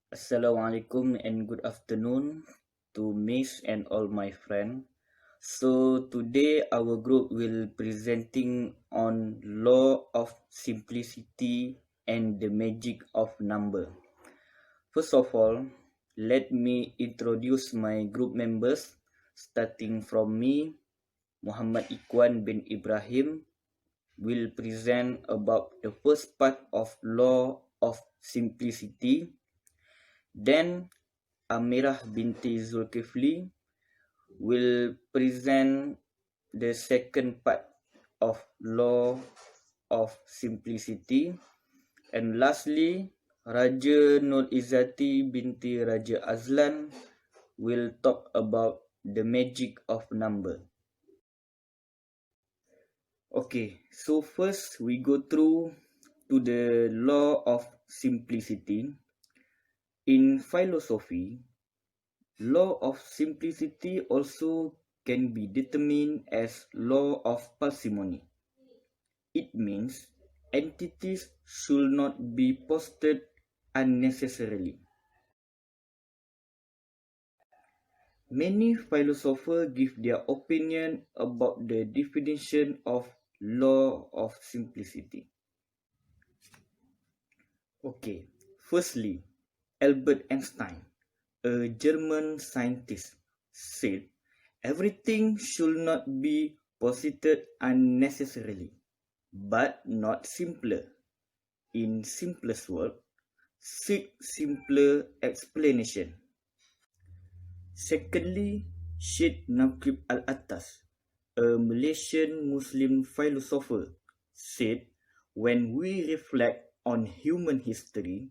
Assalamualaikum and good afternoon to Miss and all my friends. So today our group will presenting on law of simplicity and the magic of number. First of all, let me introduce my group members starting from me, Muhammad Ikhwan bin Ibrahim will present about the first part of law of simplicity. Then Amirah binti Zulkifli will present the second part of law of simplicity. And lastly, Raja Nur Izzati binti Raja Azlan will talk about the magic of number. Okay, so first we go through to the law of simplicity. In philosophy, law of simplicity also can be determined as law of parsimony. It means entities should not be posted unnecessarily. Many philosophers give their opinion about the definition of law of simplicity. Okay, firstly, Albert Einstein, a German scientist, said everything should not be posited unnecessarily, but not simpler. In simplest word, seek simpler explanation. Secondly, Syed Naqib Al-Attas, a Malaysian Muslim philosopher, said, when we reflect on human history,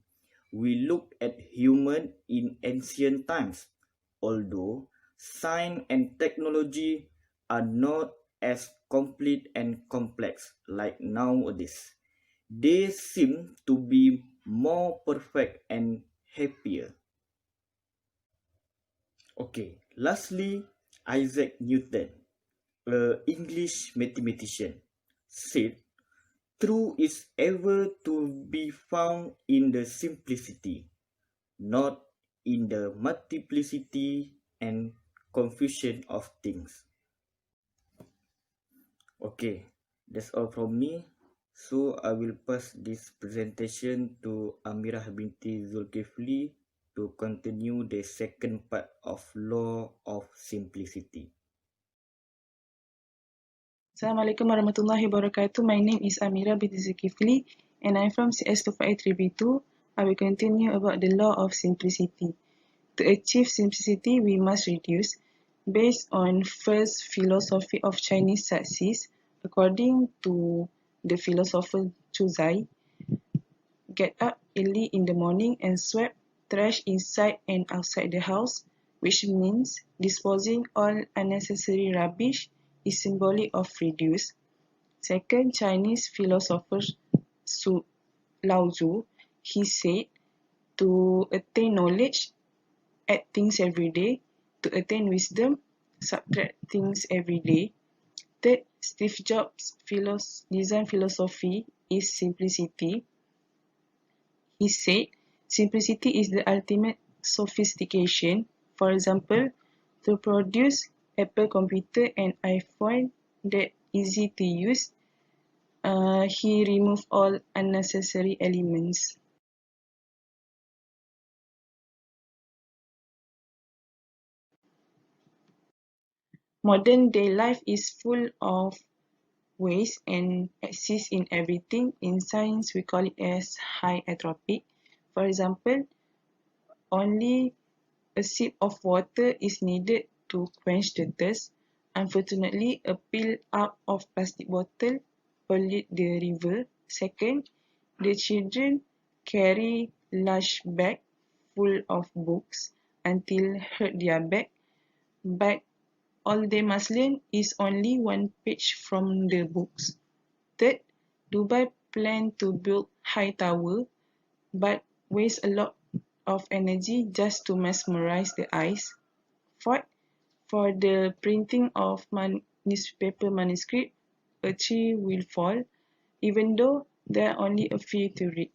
we look at human in ancient times, although science and technology are not as complete and complex like nowadays. They seem to be more perfect and happier. Okay, lastly, Isaac Newton, an English mathematician, said, truth is ever to be found in the simplicity, not in the multiplicity and confusion of things. Okay, that's all from me. So I will pass this presentation to Amirah binti Zulkifli to continue the second part of Law of Simplicity. Assalamualaikum warahmatullahi wabarakatuh. My name is Amira binti Zulkifli and I'm from CS253B2. I will continue about the law of simplicity. To achieve simplicity, we must reduce. Based on first philosophy of Chinese success, according to the philosopher Chu Zai, get up early in the morning and sweep trash inside and outside the house, which means disposing all unnecessary rubbish is symbolic of reduce. Second, Chinese philosopher Lao Tzu, he said, to attain knowledge, add things every day. To attain wisdom, subtract things every day. Third, Steve Jobs' design philosophy is simplicity. He said, simplicity is the ultimate sophistication. For example, to produce Apple computer and iPhone that easy to use, he removed all unnecessary elements. Modern day life is full of waste and exists in everything. In science, we call it as high entropic. For example, only a sip of water is needed to quench the thirst. Unfortunately, a pill up of plastic bottle pollute the river. Second, the children carry large bag full of books until hurt their back. But all they must learn is only one page from the books. Third, Dubai plan to build high tower but waste a lot of energy just to mesmerize the eyes. Fourth, for the printing of newspaper manuscript, a tree will fall, even though there are only a few to read.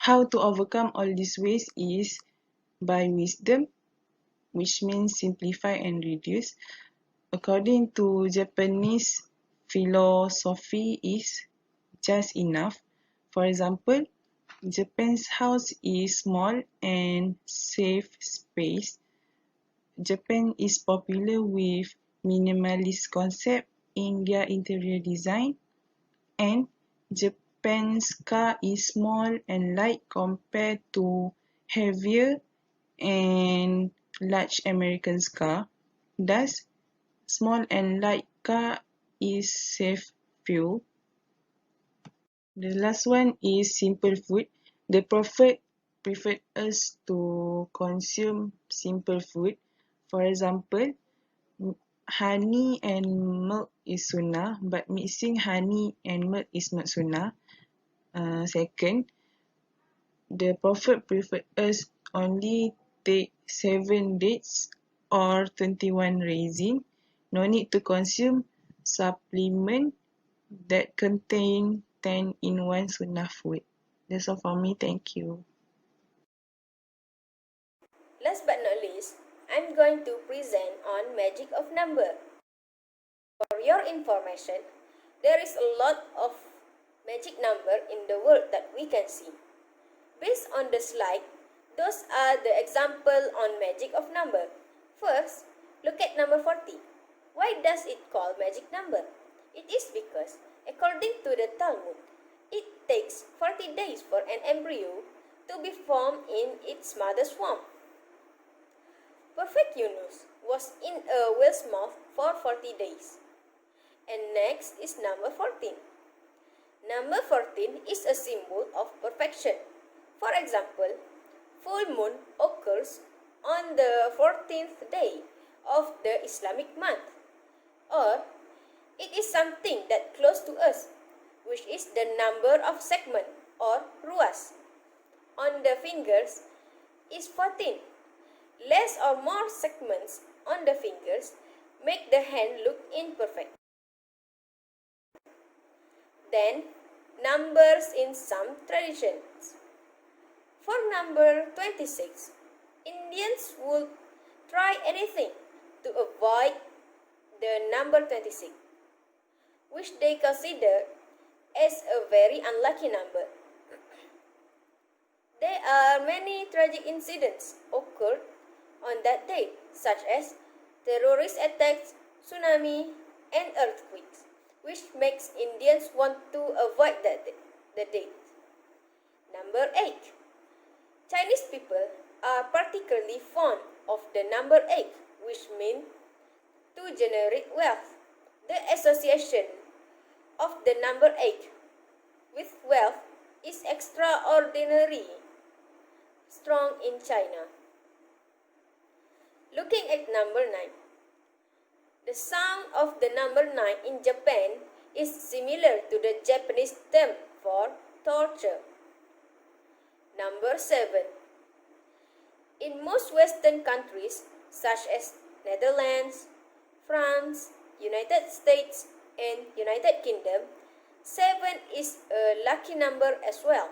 how to overcome all these ways is by wisdom, which means simplify and reduce. According to Japanese philosophy is just enough. For example, Japan's house is small and safe space. Japan is popular with minimalist concept in their interior design, and Japan's car is small and light compared to heavier and large American's car. Thus, small and light car is safe fuel. The last one is simple food. The Prophet preferred us to consume simple food. For example, honey and milk is sunnah, but mixing honey and milk is not sunnah. Second, the Prophet preferred us only take 7 dates or 21 raisin. No need to consume supplement that contain 10 in 1 sunnah food. That's all for me. Thank you. Last but not least, I'm going to present on magic of number. For your information, there is a lot of magic number in the world that we can see. Based on the slide, those are the example on magic of number. First, look at number 40. Why does it call magic number? It is because, according to the Talmud, it takes 40 days for an embryo to be formed in its mother's womb. Prophet Yunus was in a whale's mouth for 40 days. And next is number 14. Number 14 is a symbol of perfection. For example, full moon occurs on the 14th day of the Islamic month. Or, it is something that close to us, which is the number of segment or ruas on the fingers is 14. Less or more segments on the fingers make the hand look imperfect. Then, numbers in some traditions. For number 26, Indians would try anything to avoid the number 26, which they consider as a very unlucky number. There are many tragic incidents occurred on that day, such as terrorist attacks, tsunami, and earthquakes, which makes Indians want to avoid the date. Number 8. Chinese people are particularly fond of the number 8, which means to generate wealth. The association of the number 8 with wealth is extraordinary strong in China. Looking at number 9. The sound of the number 9 in Japan is similar to the Japanese term for torture. Number 7. In most Western countries, such as Netherlands, France, United States, and United Kingdom, 7 is a lucky number as well.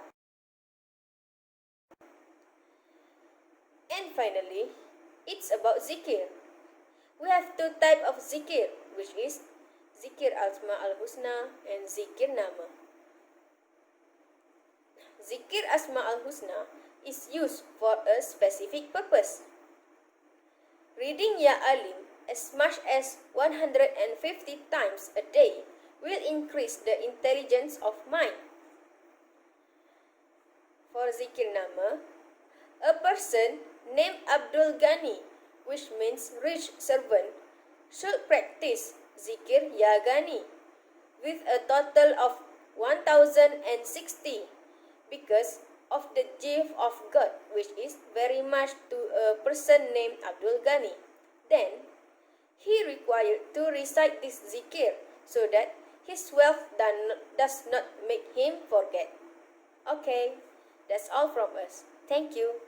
And finally, it's about zikir. We have two types of zikir, which is zikir asma al-husna and zikir nama. Zikir asma al-husna is used for a specific purpose. Reading Ya Alim as much as 150 times a day will increase the intelligence of mind. For zikir nama, a person named Abdul Ghani, which means rich servant, should practice zikir Ya Ghani with a total of 1060 because of the gift of God, which is very much to a person named Abdul Ghani. Then, he required to recite this zikir so that his wealth does not make him forget. Okay, that's all from us. Thank you.